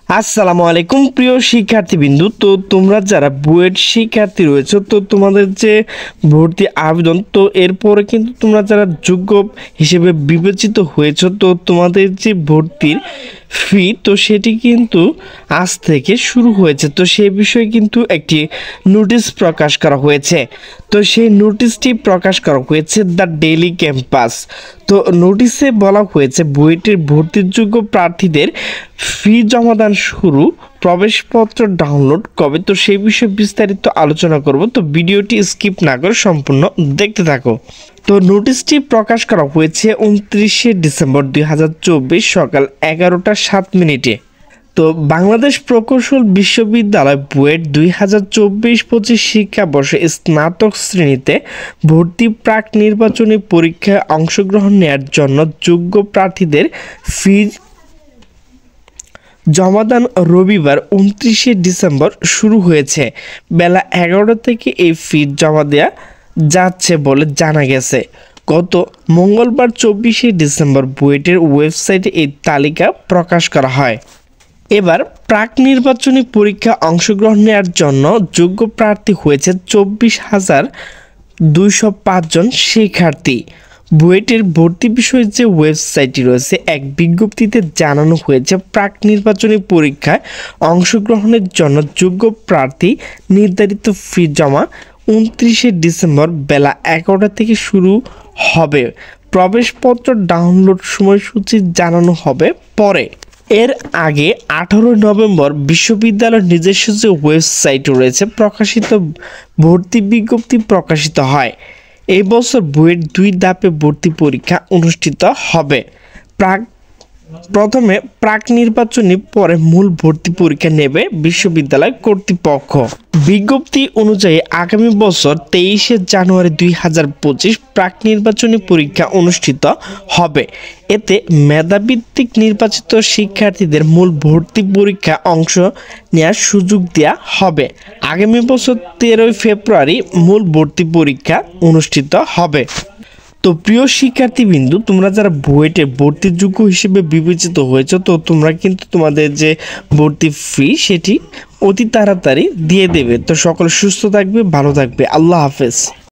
আসসালামু আলাইকুম প্রিয় শিক্ষার্থীবৃন্দু। তো তোমরা যারা বুয়েট শিক্ষার্থী রয়েছে, তো তোমাদের যে ভর্তি আবেদন, তো এরপরে কিন্তু তোমরা যারা যোগ্য হিসেবে বিবেচিত হয়েছে, তো তোমাদের যে ভর্তির ফি, তো সেটি কিন্তু আজ থেকে শুরু হয়েছে। তো সেই বিষয়ে কিন্তু একটি নোটিশ প্রকাশ করা হয়েছে। তো সেই নোটিশটি প্রকাশ করা হয়েছে দ্য ডেইলি ক্যাম্পাস। তো নোটিশে বলা হয়েছে বুয়েটের ভর্তির যোগ্য প্রার্থীদের ফি জমাদান শুরু, প্রবেশপত্র ডাউনলোড কবে, তো সেই বিষয়ে বিস্তারিত আলোচনা করব। তো ভিডিওটি স্কিপ না করে সম্পূর্ণ দেখতে থাকো। তো নোটিশটি প্রকাশ করা হয়েছে 29শে ডিসেম্বর 2024 সকাল 11টা 7 মিনিটে। তো বাংলাদেশ প্রকৌশল বিশ্ববিদ্যালয় বুয়েট 2024-25 শিক্ষাবর্ষে স্নাতক শ্রেণীতে ভর্তি প্রাক নির্বাচনী পরীক্ষায় অংশগ্রহণ নেওয়ার জন্য যোগ্য প্রার্থীদের ফি জমাদান রবিবার 29শে ডিসেম্বর শুরু হয়েছে। বেলা 11টা থেকে এই ফি জমা দেওয়া যাচ্ছে বলে জানা গেছে। গত মঙ্গলবার 24শে ডিসেম্বর বুয়েটের ওয়েবসাইটে এই তালিকা প্রকাশ করা হয়। এবার প্রাক নির্বাচনী পরীক্ষা অংশগ্রহণ নেওয়ার জন্য যোগ্য প্রার্থী হয়েছে 24,205 জন শিক্ষার্থী। বুয়েটের ভর্তি বিষয়ে যে ওয়েবসাইটটি রয়েছে, এক বিজ্ঞপ্তিতে জানানো হয়েছে প্রাক নির্বাচনী পরীক্ষায় অংশগ্রহণের জন্য যোগ্য প্রার্থী নির্ধারিত ফি জমা 29শে ডিসেম্বর বেলা 11টা থেকে শুরু হবে। প্রবেশপত্র ডাউনলোড সময়সূচি জানানো হবে পরে। এর আগে 18 নভেম্বর বিশ্ববিদ্যালয়ের নিজস্ব যে ওয়েবসাইট রয়েছে প্রকাশিত ভর্তি বিজ্ঞপ্তি প্রকাশিত হয়। এই বছর বুয়েট 2 ধাপে ভর্তি পরীক্ষা অনুষ্ঠিত হবে। প্রথমে প্রাক নির্বাচনী, পরে মূল ভর্তি পরীক্ষা নেবে বিশ্ববিদ্যালয় কর্তৃপক্ষ। বিজ্ঞপ্তি অনুযায়ী আগামী বছর 23শে জানুয়ারি 2025 প্রাক নির্বাচনী পরীক্ষা অনুষ্ঠিত হবে। এতে মেধাভিত্তিক নির্বাচিত শিক্ষার্থীদের মূল ভর্তি পরীক্ষা অংশ নেওয়ার সুযোগ দেওয়া হবে। আগামী বছর 13 ফেব্রুয়ারি মূল ভর্তি পরীক্ষা অনুষ্ঠিত হবে। তো প্রিয় শিক্ষার্থীবৃন্দু, তোমরা যারা বুয়েটে ভর্তির যোগ্য হিসেবে বিবেচিত হয়েছে, তো তোমরা কিন্তু তোমাদের যে ভর্তি ফি সেটি অতি তাড়াতাড়ি দিয়ে দেবে। তো সকলে সুস্থ থাকবে, ভালো থাকবে। আল্লাহ হাফেজ।